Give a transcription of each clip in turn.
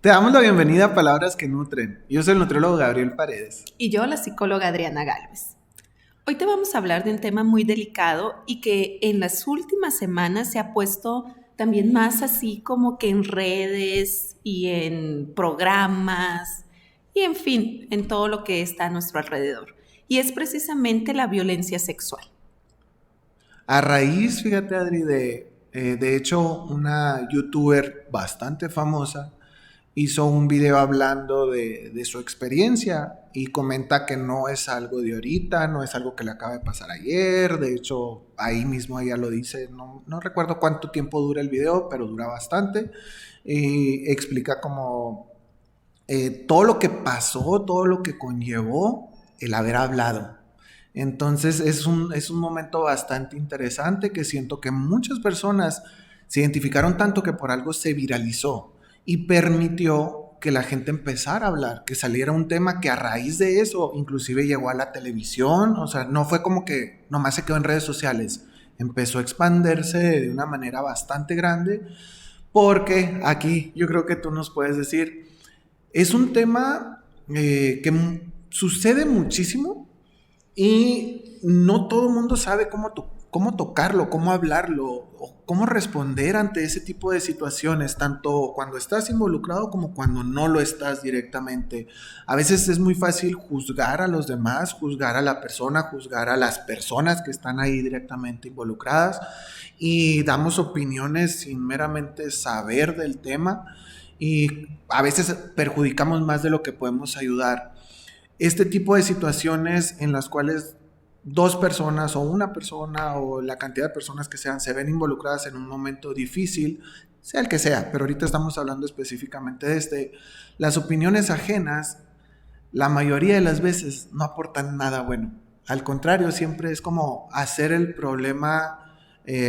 Te damos la bienvenida a Palabras que Nutren. Yo soy el nutriólogo Gabriel Paredes. Y yo, la psicóloga Adriana Gálvez. Hoy te vamos a hablar de un tema muy delicado y que en las últimas semanas se ha puesto también más así como que en redes y en programas y en fin, en todo lo que está a nuestro alrededor. Y es precisamente la violencia sexual. A raíz, fíjate Adri, de hecho una youtuber bastante famosa hizo un video hablando de su experiencia y comenta que no es algo de ahorita, no es algo que le acaba de pasar ayer. De hecho, ahí mismo ella lo dice, no recuerdo cuánto tiempo dura el video, pero dura bastante. Y explica como todo lo que pasó, todo lo que conllevó el haber hablado. Entonces es un momento bastante interesante que siento que muchas personas se identificaron tanto que por algo se viralizó y permitió que la gente empezara a hablar, que saliera un tema que a raíz de eso inclusive llegó a la televisión. O sea, no fue como que nomás se quedó en redes sociales, empezó a expandirse de una manera bastante grande, porque aquí yo creo que tú nos puedes decir, es un tema que sucede muchísimo y no todo el mundo sabe cómo tocarlo, cómo hablarlo o cómo responder ante ese tipo de situaciones, tanto cuando estás involucrado como cuando no lo estás directamente. A veces es muy fácil juzgar a los demás, juzgar a la persona, juzgar a las personas que están ahí directamente involucradas y damos opiniones sin meramente saber del tema y a veces perjudicamos más de lo que podemos ayudar. Este tipo de situaciones en las cuales dos personas o una persona o la cantidad de personas que sean se ven involucradas en un momento difícil, sea el que sea, pero ahorita estamos hablando específicamente de las opiniones ajenas, la mayoría de las veces no aportan nada bueno. Al contrario, siempre es como hacer el problema,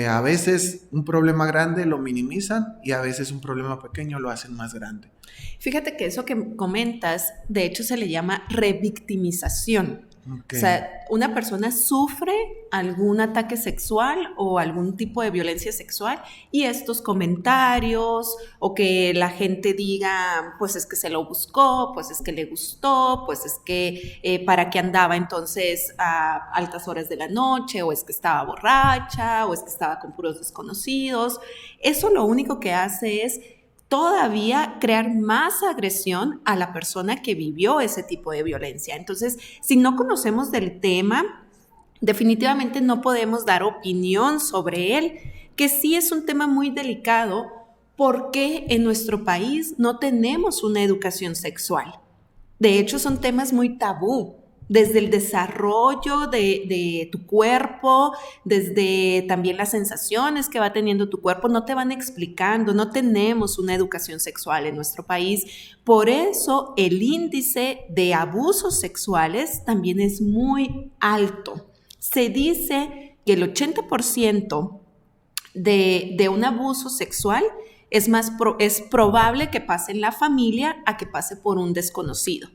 a veces un problema grande lo minimizan y a veces un problema pequeño lo hacen más grande. Fíjate que eso que comentas, de hecho se le llama revictimización. Okay. O sea, una persona sufre algún ataque sexual o algún tipo de violencia sexual y estos comentarios o que la gente diga, pues es que se lo buscó, pues es que le gustó, pues es que para qué andaba entonces a altas horas de la noche, o es que estaba borracha, o es que estaba con puros desconocidos. Eso lo único que hace es todavía crear más agresión a la persona que vivió ese tipo de violencia. Entonces, si no conocemos del tema, definitivamente no podemos dar opinión sobre él, que sí es un tema muy delicado porque en nuestro país no tenemos una educación sexual. De hecho, son temas muy tabú, desde el desarrollo de tu cuerpo, desde también las sensaciones que va teniendo tu cuerpo, no te van explicando, no tenemos una educación sexual en nuestro país. Por eso el índice de abusos sexuales también es muy alto. Se dice que el 80% de un abuso sexual es probable que pase en la familia a que pase por un desconocido.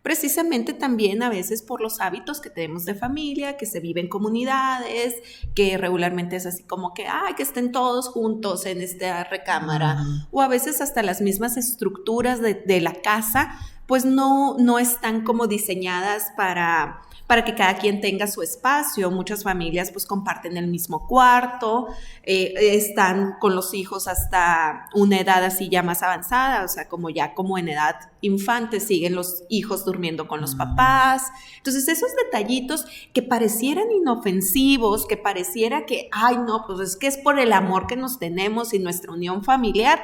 Precisamente también a veces por los hábitos que tenemos de familia, que se vive en comunidades, que regularmente es así como que estén todos juntos en esta recámara, o a veces hasta las mismas estructuras de la casa, pues no están como diseñadas para que cada quien tenga su espacio. Muchas familias pues comparten el mismo cuarto, están con los hijos hasta una edad así ya más avanzada, o sea, como en edad infante siguen los hijos durmiendo con los papás. Entonces esos detallitos que parecieran inofensivos, que pareciera que, no, pues es que es por el amor que nos tenemos y nuestra unión familiar.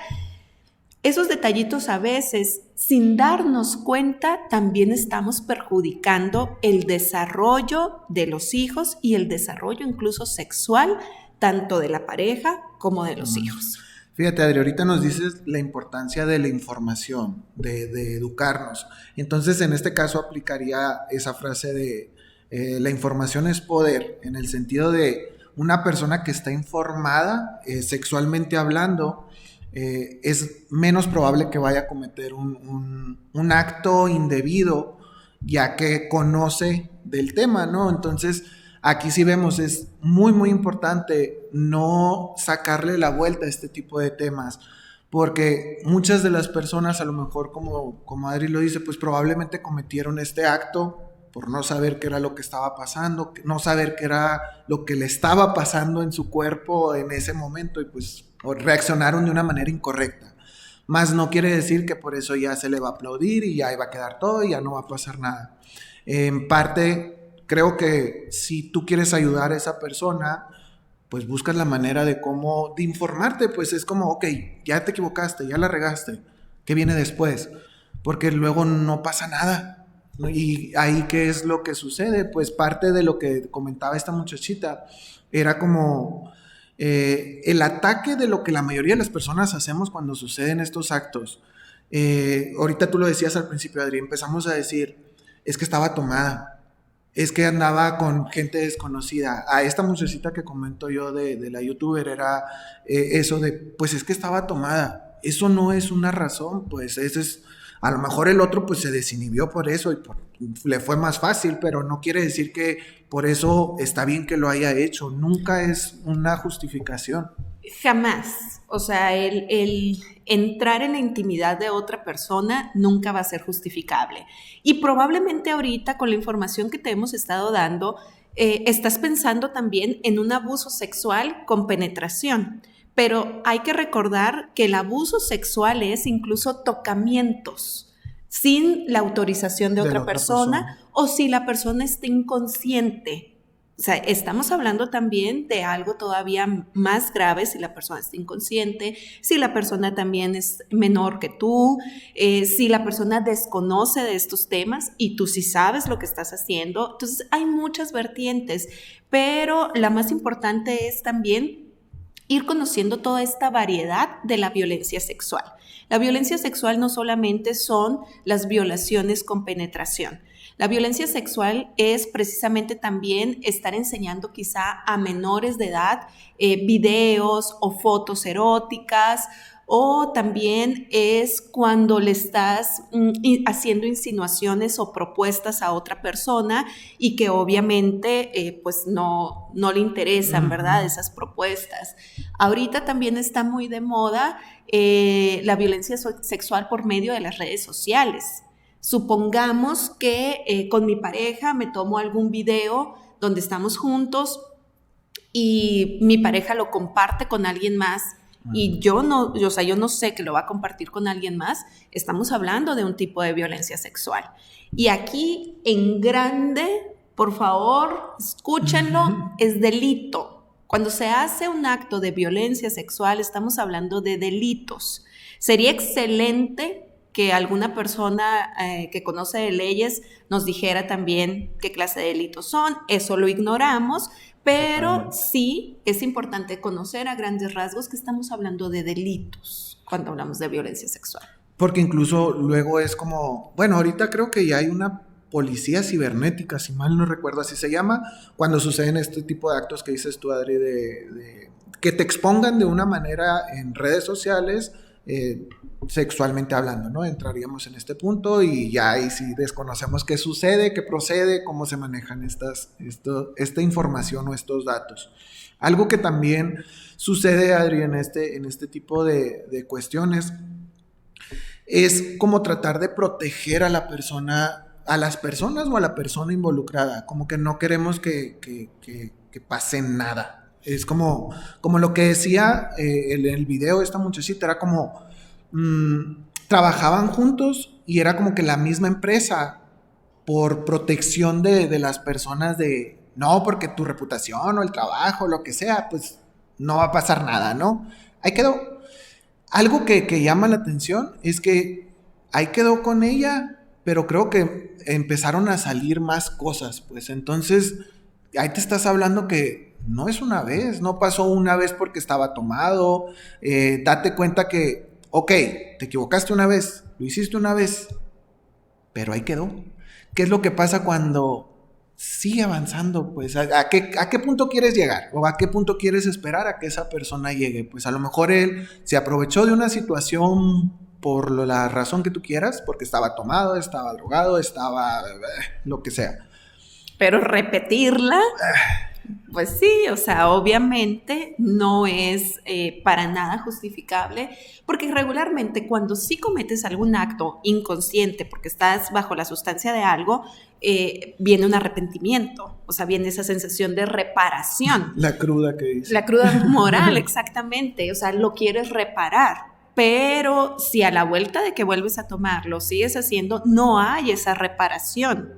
Esos detallitos a veces, sin darnos cuenta, también estamos perjudicando el desarrollo de los hijos y el desarrollo incluso sexual, tanto de la pareja como de los hijos. Fíjate, Adri, ahorita nos dices la importancia de la información, de educarnos. Entonces, en este caso aplicaría esa frase de la información es poder, en el sentido de una persona que está informada sexualmente hablando, es menos probable que vaya a cometer un acto indebido, ya que conoce del tema, ¿no? Entonces, aquí sí vemos, es muy, muy importante no sacarle la vuelta a este tipo de temas, Porque muchas de las personas, a lo mejor, como Adri lo dice, pues probablemente cometieron este acto por no saber qué era lo que estaba pasando, no saber qué era lo que le estaba pasando en su cuerpo en ese momento y pues reaccionaron de una manera incorrecta. Más no quiere decir que por eso ya se le va a aplaudir y ya va a quedar todo y ya no va a pasar nada. En parte, creo que si tú quieres ayudar a esa persona, pues buscas la manera de informarte, pues es como, ok, ya te equivocaste, ya la regaste, ¿qué viene después? Porque luego no pasa nada. Y ahí, ¿qué es lo que sucede? Pues parte de lo que comentaba esta muchachita era como el ataque de lo que la mayoría de las personas hacemos cuando suceden estos actos. Ahorita tú lo decías al principio, Adri, empezamos a decir, es que estaba tomada, es que andaba con gente desconocida. A esta muchachita que comento yo de la youtuber era eso de, pues es que estaba tomada. Eso no es una razón, pues ese es... A lo mejor el otro pues se desinhibió por eso y le fue más fácil, pero no quiere decir que por eso está bien que lo haya hecho. Nunca es una justificación. Jamás. O sea, el entrar en la intimidad de otra persona nunca va a ser justificable. Y probablemente ahorita con la información que te hemos estado dando, estás pensando también en un abuso sexual con penetración. Pero hay que recordar que el abuso sexual es incluso tocamientos sin la autorización de otra persona o si la persona está inconsciente. O sea, estamos hablando también de algo todavía más grave si la persona está inconsciente, si la persona también es menor que tú, si la persona desconoce de estos temas y tú sí sabes lo que estás haciendo. Entonces, hay muchas vertientes, pero la más importante es también ir conociendo toda esta variedad de la violencia sexual. La violencia sexual no solamente son las violaciones con penetración. La violencia sexual es precisamente también estar enseñando quizá a menores de edad videos o fotos eróticas, o también es cuando le estás haciendo insinuaciones o propuestas a otra persona y que obviamente pues no le interesan, ¿verdad? Esas propuestas. Ahorita también está muy de moda la violencia sexual por medio de las redes sociales. Supongamos que con mi pareja me tomo algún video donde estamos juntos y mi pareja lo comparte con alguien más y yo no sé que lo va a compartir con alguien más. Estamos hablando de un tipo de violencia sexual. Y aquí en grande, por favor, escúchenlo, es delito. Cuando se hace un acto de violencia sexual, estamos hablando de delitos. Sería excelente que alguna persona que conoce de leyes nos dijera también qué clase de delitos son. Eso lo ignoramos, pero sí es importante conocer a grandes rasgos que estamos hablando de delitos cuando hablamos de violencia sexual. Porque incluso luego es como, bueno, ahorita creo que ya hay una policía cibernética, si mal no recuerdo, así se llama, cuando suceden este tipo de actos que dices tú, Adri, de que te expongan de una manera en redes sociales, sexualmente hablando, ¿no? Entraríamos en este punto y ya ahí sí desconocemos qué sucede, qué procede, cómo se manejan esta información o estos datos. Algo que también sucede, Adri, en este tipo de cuestiones es como tratar de proteger a la persona, a las personas o a la persona involucrada, como que no queremos que pase nada. Es como lo que decía en el video esta muchachita, era como trabajaban juntos y era como que la misma empresa, por protección de las personas, de no, porque tu reputación o el trabajo, lo que sea, pues no va a pasar nada, ¿no? Ahí quedó. Algo que llama la atención es que ahí quedó con ella, pero creo que empezaron a salir más cosas, pues entonces ahí te estás hablando que no es una vez, no pasó una vez porque estaba tomado. Date cuenta que, ok, te equivocaste una vez, lo hiciste una vez, pero ahí quedó. ¿Qué es lo que pasa cuando sigue avanzando? Pues ¿a qué punto quieres llegar? ¿O a qué punto quieres esperar a que esa persona llegue? Pues a lo mejor él se aprovechó de una situación por la razón que tú quieras, porque estaba tomado, estaba drogado, estaba lo que sea. Pero repetirla Pues sí, o sea, obviamente no es para nada justificable, porque regularmente cuando sí cometes algún acto inconsciente, porque estás bajo la sustancia de algo, viene un arrepentimiento, o sea, viene esa sensación de reparación. La cruda que dice. La cruda moral, exactamente, o sea, lo quieres reparar. Pero si a la vuelta de que vuelves a tomarlo sigues haciendo, no hay esa reparación.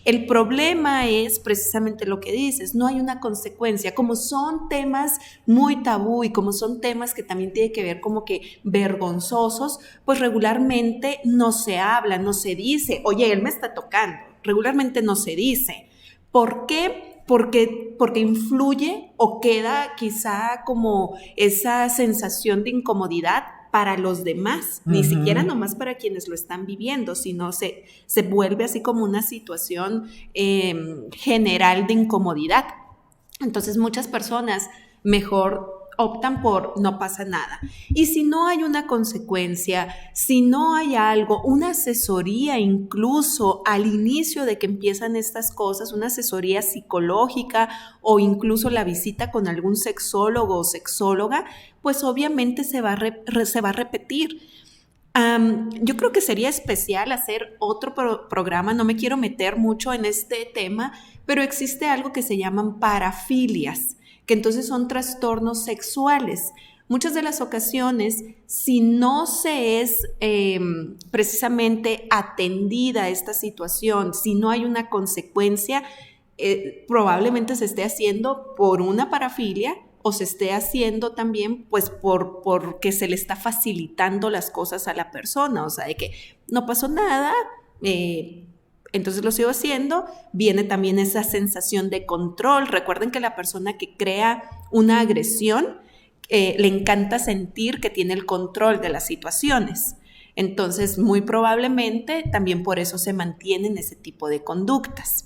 El problema es precisamente lo que dices, no hay una consecuencia. Como son temas muy tabú y como son temas que también tienen que ver como que vergonzosos, pues regularmente no se habla, no se dice, oye, él me está tocando. Regularmente no se dice. ¿Por qué? Porque influye o queda quizá como esa sensación de incomodidad para los demás, ni siquiera nomás para quienes lo están viviendo, sino se vuelve así como una situación general de incomodidad. Entonces muchas personas mejor optan por no pasa nada. Y si no hay una consecuencia, si no hay algo, una asesoría incluso al inicio de que empiezan estas cosas, una asesoría psicológica o incluso la visita con algún sexólogo o sexóloga, pues obviamente se va a repetir. Yo creo que sería especial hacer otro programa, no me quiero meter mucho en este tema, pero existe algo que se llaman parafilias, que entonces son trastornos sexuales. Muchas de las ocasiones, si no se es precisamente atendida esta situación, si no hay una consecuencia, probablemente se esté haciendo por una parafilia o se esté haciendo también pues porque se le está facilitando las cosas a la persona, o sea, de que no pasó nada, entonces lo sigo haciendo. Viene también esa sensación de control. Recuerden que la persona que crea una agresión le encanta sentir que tiene el control de las situaciones. Entonces, muy probablemente también por eso se mantienen ese tipo de conductas.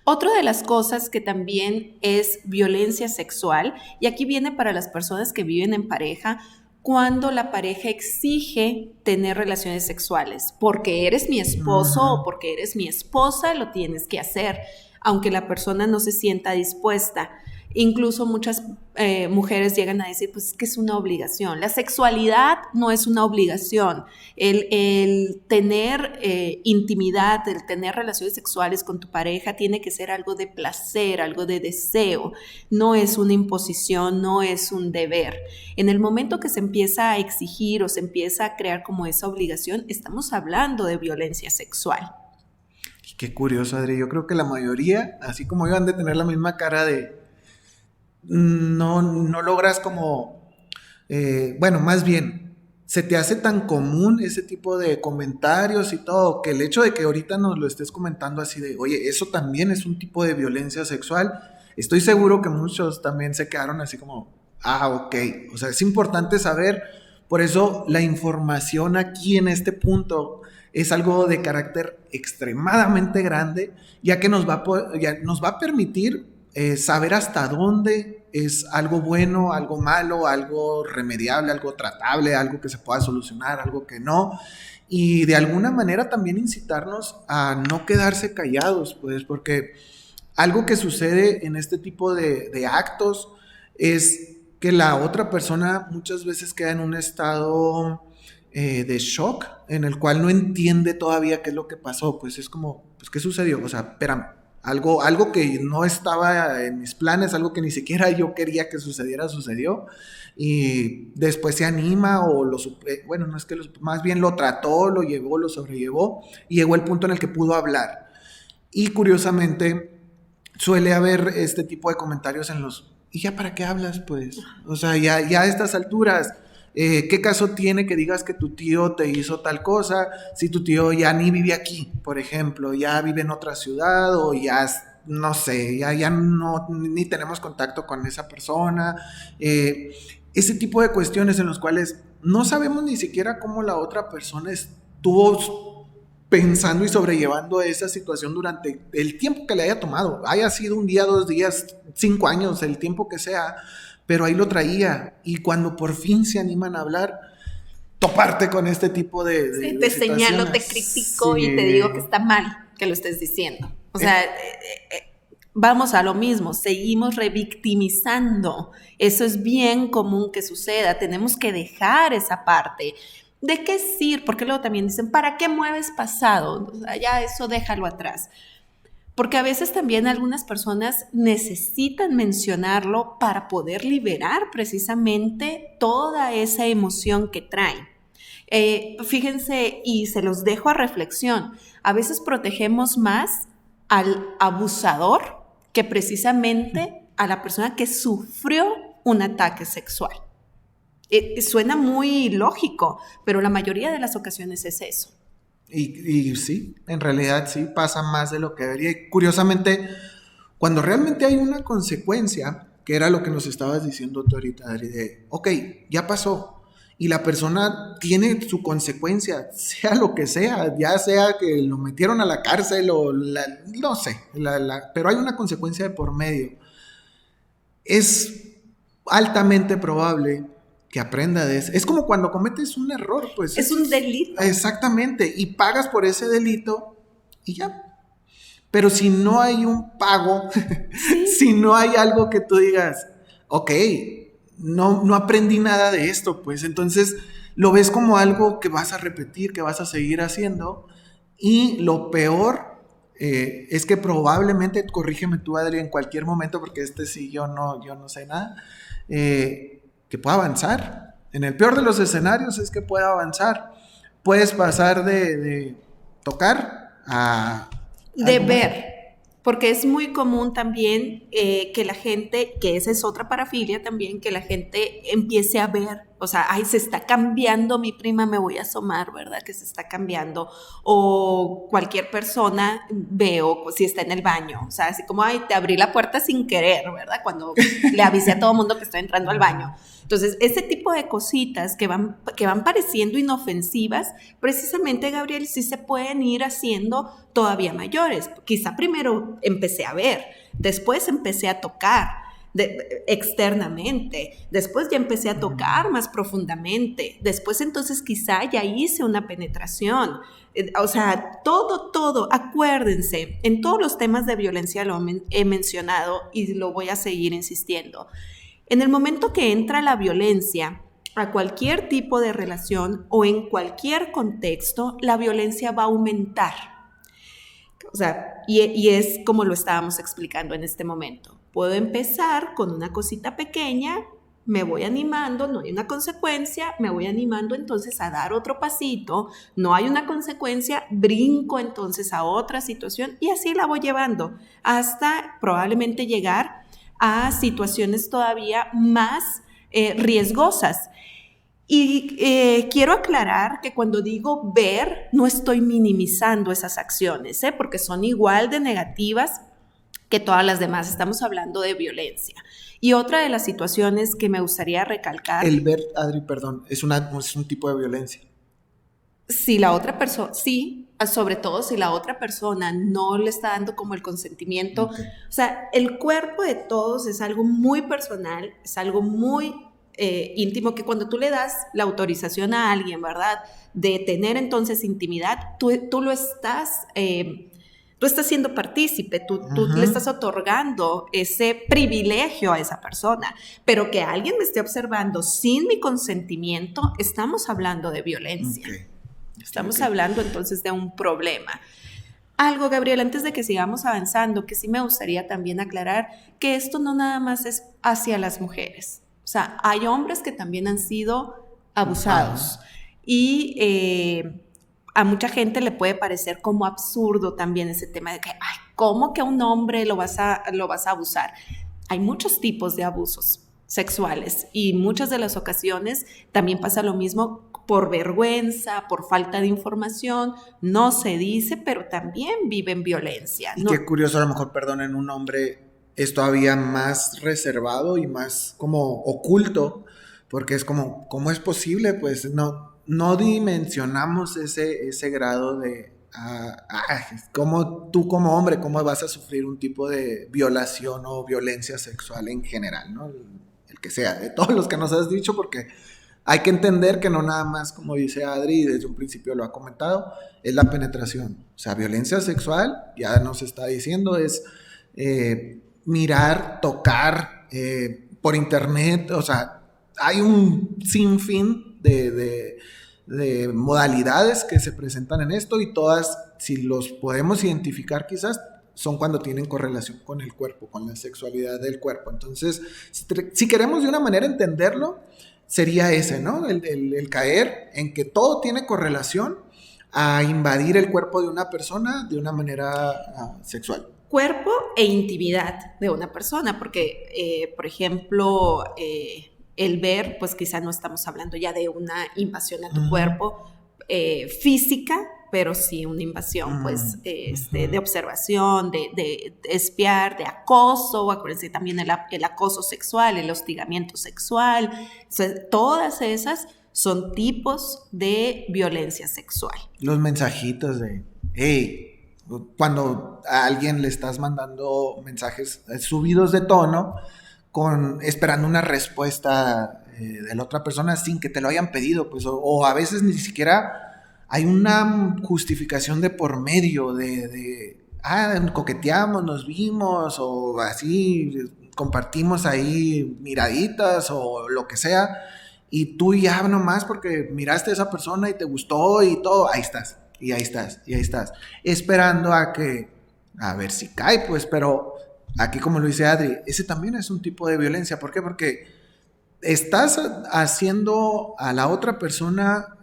Otra de las cosas que también es violencia sexual, y aquí viene para las personas que viven en pareja, cuando la pareja exige tener relaciones sexuales. Porque eres mi esposo o porque eres mi esposa, lo tienes que hacer, aunque la persona no se sienta dispuesta. Incluso muchas mujeres llegan a decir, pues es que es una obligación. La sexualidad no es una obligación. El tener intimidad, el tener relaciones sexuales con tu pareja tiene que ser algo de placer, algo de deseo. No es una imposición, no es un deber. En el momento que se empieza a exigir o se empieza a crear como esa obligación, estamos hablando de violencia sexual. Qué curioso, Adri. Yo creo que la mayoría, así como yo, han de tener la misma cara de no logras como, bueno, más bien, se te hace tan común ese tipo de comentarios y todo, que el hecho de que ahorita nos lo estés comentando así de, oye, eso también es un tipo de violencia sexual, estoy seguro que muchos también se quedaron así como, ok, o sea, es importante saber, por eso la información aquí en este punto es algo de carácter extremadamente grande, ya que nos va a permitir saber hasta dónde es algo bueno, algo malo, algo remediable, algo tratable, algo que se pueda solucionar, algo que no, y de alguna manera también incitarnos a no quedarse callados, pues, porque algo que sucede en este tipo de actos es que la otra persona muchas veces queda en un estado de shock, en el cual no entiende todavía qué es lo que pasó, pues es como, pues, ¿qué sucedió? O sea, espérame. Algo que no estaba en mis planes, algo que ni siquiera yo quería que sucediera, sucedió. Y después se anima o bueno, no es que más bien lo trató, lo llevó, lo sobrellevó y llegó el punto en el que pudo hablar. Y curiosamente suele haber este tipo de comentarios ¿y ya para qué hablas, pues? O sea, ya a estas alturas, ¿qué caso tiene que digas que tu tío te hizo tal cosa si tu tío ya ni vive aquí, por ejemplo, ya vive en otra ciudad o ya, no sé, ya no, ni tenemos contacto con esa persona? Ese tipo de cuestiones en los cuales no sabemos ni siquiera cómo la otra persona estuvo pensando y sobrellevando esa situación durante el tiempo que le haya tomado, haya sido un día, 2 días, 5 años, el tiempo que sea, pero ahí lo traía, y cuando por fin se animan a hablar, toparte con este tipo de te señalo, te critico y te digo que está mal que lo estés diciendo. O sea, vamos a lo mismo, seguimos revictimizando. Eso es bien común que suceda. Tenemos que dejar esa parte. ¿De qué sirve? Porque luego también dicen, ¿para qué mueves pasado? O sea, ya eso déjalo atrás. Porque a veces también algunas personas necesitan mencionarlo para poder liberar precisamente toda esa emoción que traen. Fíjense, y se los dejo a reflexión, a veces protegemos más al abusador que precisamente a la persona que sufrió un ataque sexual. Suena muy lógico, pero la mayoría de las ocasiones es eso. Y sí, en realidad sí pasa más de lo que debería. Y curiosamente, cuando realmente hay una consecuencia, que era lo que nos estabas diciendo tú ahorita, Adri, de, ok, ya pasó, y la persona tiene su consecuencia, sea lo que sea, ya sea que lo metieron a la cárcel o no sé, pero hay una consecuencia de por medio. Es altamente probable que aprenda de eso. Es como cuando cometes un error, pues. Es un delito. Exactamente, y pagas por ese delito y ya. Pero si no hay un pago, ¿sí? Si no hay algo que tú digas, ok, no aprendí nada de esto, pues entonces lo ves como algo que vas a repetir, que vas a seguir haciendo, y lo peor es que probablemente, corrígeme tú, Adri, en cualquier momento, porque sí, yo no sé nada, que pueda avanzar. En el peor de los escenarios es que pueda avanzar. Puedes pasar de tocar a de ver, porque es muy común también que la gente, que esa es otra parafilia también, que la gente empiece a ver, o sea, ay, se está cambiando mi prima, me voy a asomar, ¿verdad? Que se está cambiando, o cualquier persona veo si está en el baño, o sea, así como, ay, te abrí la puerta sin querer, ¿verdad? Cuando le avisé a todo el mundo que estoy entrando al baño. Entonces, ese tipo de cositas que van pareciendo inofensivas, precisamente, Gabriel, sí se pueden ir haciendo todavía mayores. Quizá primero empecé a ver, después empecé a tocar externamente, después ya empecé a tocar más profundamente, después entonces quizá ya hice una penetración. O sea, todo, acuérdense, en todos los temas de violencia lo he mencionado y lo voy a seguir insistiendo. En el momento que entra la violencia a cualquier tipo de relación o en cualquier contexto, la violencia va a aumentar. O sea, y es como lo estábamos explicando en este momento. Puedo empezar con una cosita pequeña, me voy animando, no hay una consecuencia, me voy animando entonces a dar otro pasito, no hay una consecuencia, brinco entonces a otra situación y así la voy llevando hasta probablemente llegar a situaciones todavía más riesgosas. Y quiero aclarar que cuando digo ver, no estoy minimizando esas acciones, porque son igual de negativas que todas las demás. Estamos hablando de violencia. Y otra de las situaciones que me gustaría recalcar... El ver, Adri, perdón, es un tipo de violencia. Si la otra persona, sí, sobre todo si la otra persona no le está dando como el consentimiento. Okay. O sea, el cuerpo de todos es algo muy personal, es algo muy íntimo, que cuando tú le das la autorización a alguien, ¿verdad?, de tener entonces intimidad, tú lo estás... tú estás siendo partícipe, tú le estás otorgando ese privilegio a esa persona, pero que alguien me esté observando sin mi consentimiento, estamos hablando de violencia. Okay. Estamos hablando entonces de un problema. Algo, Gabriel, antes de que sigamos avanzando, que sí me gustaría también aclarar, que esto no nada más es hacia las mujeres. O sea, hay hombres que también han sido abusados. Y a mucha gente le puede parecer como absurdo también ese tema de que, ay, ¿cómo que a un hombre lo vas a abusar? Hay muchos tipos de abusos sexuales y muchas de las ocasiones también pasa lo mismo por vergüenza, por falta de información, no se dice, pero también viven violencia. Y qué curioso, a lo mejor, perdón, en un hombre es todavía más reservado y más como oculto, porque es como, ¿cómo es posible? Pues no dimensionamos ese grado de, como tú como hombre, ¿cómo vas a sufrir un tipo de violación o violencia sexual en general, ¿no? El que sea, de todos los que nos has dicho, porque hay que entender que no nada más, como dice Adri, desde un principio lo ha comentado, es la penetración. O sea, violencia sexual, ya nos está diciendo, es mirar, tocar por internet, o sea, hay un sinfín de modalidades que se presentan en esto y todas, si los podemos identificar quizás, son cuando tienen correlación con el cuerpo, con la sexualidad del cuerpo. Entonces, si queremos de una manera entenderlo, sería ese, ¿no? El caer en que todo tiene correlación a invadir el cuerpo de una persona de una manera sexual. Cuerpo e intimidad de una persona, porque, por ejemplo, el ver, pues quizá no estamos hablando ya de una invasión a tu cuerpo física, pero sí una invasión, pues, de observación, de espiar, de acoso. Acuérdense también el acoso sexual, el hostigamiento sexual. O sea, todas esas son tipos de violencia sexual. Los mensajitos de, hey, cuando a alguien le estás mandando mensajes subidos de tono, esperando una respuesta de la otra persona sin que te lo hayan pedido, pues, o a veces ni siquiera hay una justificación de por medio coqueteamos, nos vimos, o así, compartimos ahí miraditas, o lo que sea, y tú ya nomás porque miraste a esa persona y te gustó y todo, ahí estás, y ahí estás, y ahí estás, esperando a ver si cae, pues, pero aquí como lo dice Adri, ese también es un tipo de violencia. ¿Por qué? Porque estás haciendo a la otra persona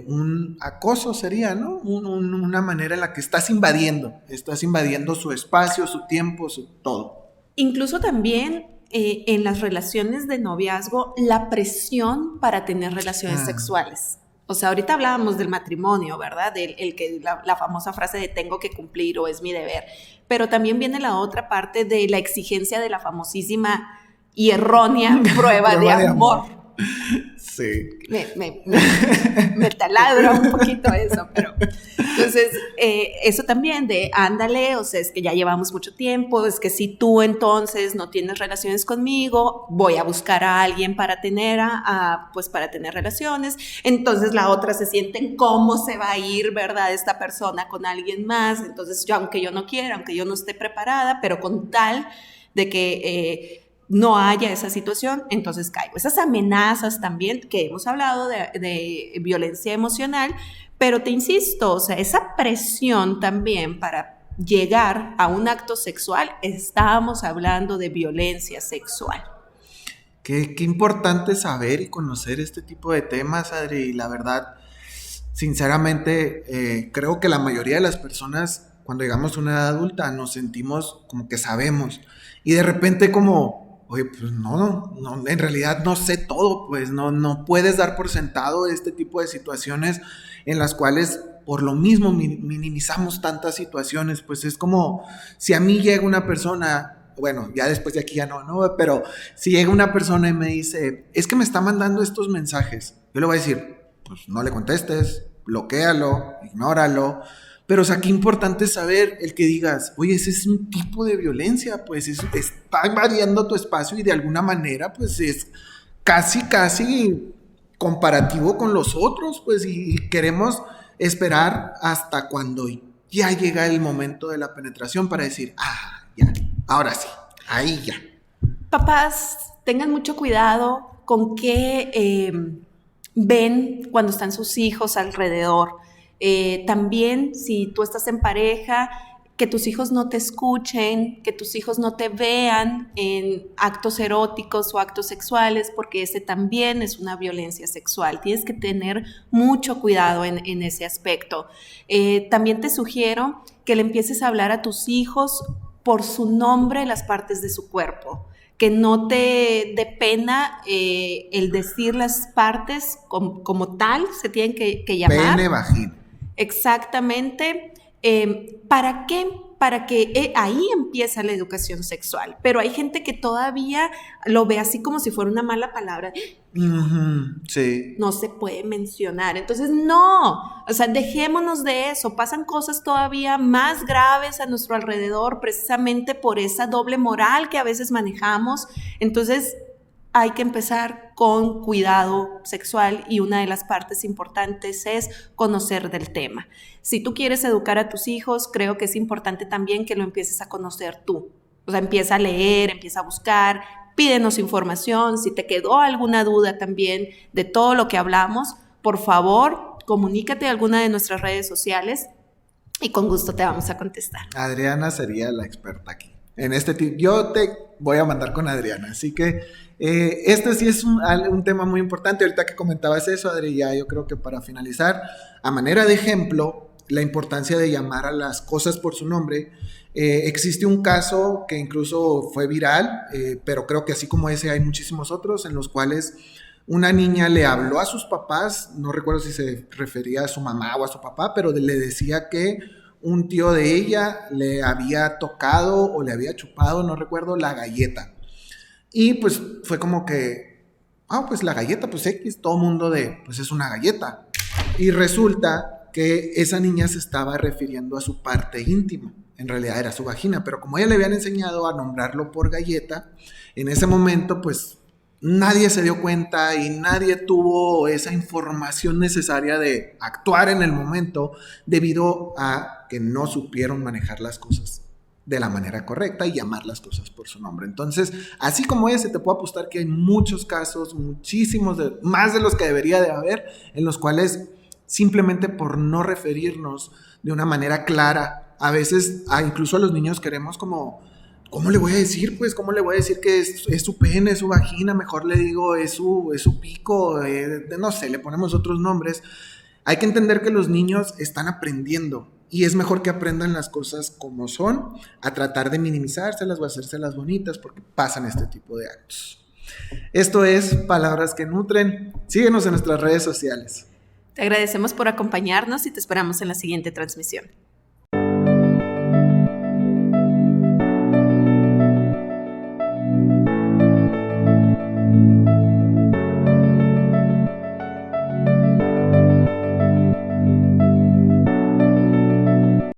un acoso, sería, ¿no? Una manera en la que estás invadiendo su espacio, su tiempo, su todo. Incluso también en las relaciones de noviazgo, la presión para tener relaciones sexuales. O sea, ahorita hablábamos del matrimonio, ¿verdad? La famosa frase de tengo que cumplir o es mi deber. Pero también viene la otra parte de la exigencia de la famosísima y errónea prueba de amor. Sí. Me taladra un poquito eso, pero entonces eso también de ándale, o sea, es que ya llevamos mucho tiempo, es que si tú entonces no tienes relaciones conmigo, voy a buscar a alguien para tener pues para tener relaciones. Entonces la otra se siente en cómo se va a ir, ¿verdad? Esta persona con alguien más. Entonces aunque yo no quiera, aunque yo no esté preparada, pero con tal de que no haya esa situación, entonces caigo. Esas amenazas también, que hemos hablado de violencia emocional, pero te insisto, o sea, esa presión también para llegar a un acto sexual, estamos hablando de violencia sexual. Qué importante saber y conocer este tipo de temas, Adri, y la verdad, sinceramente, creo que la mayoría de las personas, cuando llegamos a una edad adulta, nos sentimos como que sabemos, y de repente como... Oye, pues no, en realidad no sé todo, pues no puedes dar por sentado este tipo de situaciones en las cuales por lo mismo minimizamos tantas situaciones. Pues es como si a mí llega una persona, bueno, ya después de aquí ya no, pero si llega una persona y me dice, es que me está mandando estos mensajes, yo le voy a decir, pues no le contestes, bloquéalo, ignóralo. Pero, o sea, qué importante es saber el que digas, oye, ese es un tipo de violencia, pues eso está invadiendo tu espacio y de alguna manera, pues es casi comparativo con los otros, pues, y queremos esperar hasta cuando ya llega el momento de la penetración para decir, ya, ahora sí, ahí ya. Papás, tengan mucho cuidado con qué ven cuando están sus hijos alrededor. También si tú estás en pareja, que tus hijos no te escuchen, que tus hijos no te vean en actos eróticos o actos sexuales, porque ese también es una violencia sexual. Tienes que tener mucho cuidado en ese aspecto. También te sugiero que le empieces a hablar a tus hijos por su nombre las partes de su cuerpo. Que no te dé pena el decir las partes como tal, se tienen que llamar. Pene, vagina. Exactamente. ¿Para qué? Para que ahí empieza la educación sexual. Pero hay gente que todavía lo ve así como si fuera una mala palabra. Sí. No se puede mencionar. Entonces, no. O sea, dejémonos de eso. Pasan cosas todavía más graves a nuestro alrededor precisamente por esa doble moral que a veces manejamos. Entonces, hay que empezar con cuidado sexual y una de las partes importantes es conocer del tema. Si tú quieres educar a tus hijos, creo que es importante también que lo empieces a conocer tú. O sea, empieza a leer, empieza a buscar, pídenos información. Si te quedó alguna duda también de todo lo que hablamos, por favor, comunícate a alguna de nuestras redes sociales y con gusto te vamos a contestar. Adriana sería la experta aquí. En este tipo, yo te voy a mandar con Adriana, así que este sí es un tema muy importante. Ahorita que comentabas eso, Adri, ya yo creo que para finalizar, a manera de ejemplo, la importancia de llamar a las cosas por su nombre. Existe un caso que incluso fue viral, pero creo que así como ese hay muchísimos otros en los cuales una niña le habló a sus papás, no recuerdo si se refería a su mamá o a su papá, pero le decía que un tío de ella le había tocado o le había chupado, no recuerdo, la galleta. Y pues fue como que, pues la galleta, pues X, todo mundo pues es una galleta. Y resulta que esa niña se estaba refiriendo a su parte íntima. En realidad era su vagina, pero como ella le habían enseñado a nombrarlo por galleta, en ese momento pues nadie se dio cuenta y nadie tuvo esa información necesaria de actuar en el momento debido a que no supieron manejar las cosas de la manera correcta y llamar las cosas por su nombre. Entonces, así como ese, te puedo apostar que hay muchos casos, muchísimos, más de los que debería de haber, en los cuales simplemente por no referirnos de una manera clara, a veces incluso a los niños queremos como, ¿cómo le voy a decir? Pues, ¿cómo le voy a decir que es su pene, es su vagina? Mejor le digo, es su pico, no sé, le ponemos otros nombres. Hay que entender que los niños están aprendiendo y es mejor que aprendan las cosas como son, a tratar de minimizárselas o hacérselas bonitas porque pasan este tipo de actos. Esto es Palabras que Nutren. Síguenos en nuestras redes sociales. Te agradecemos por acompañarnos y te esperamos en la siguiente transmisión.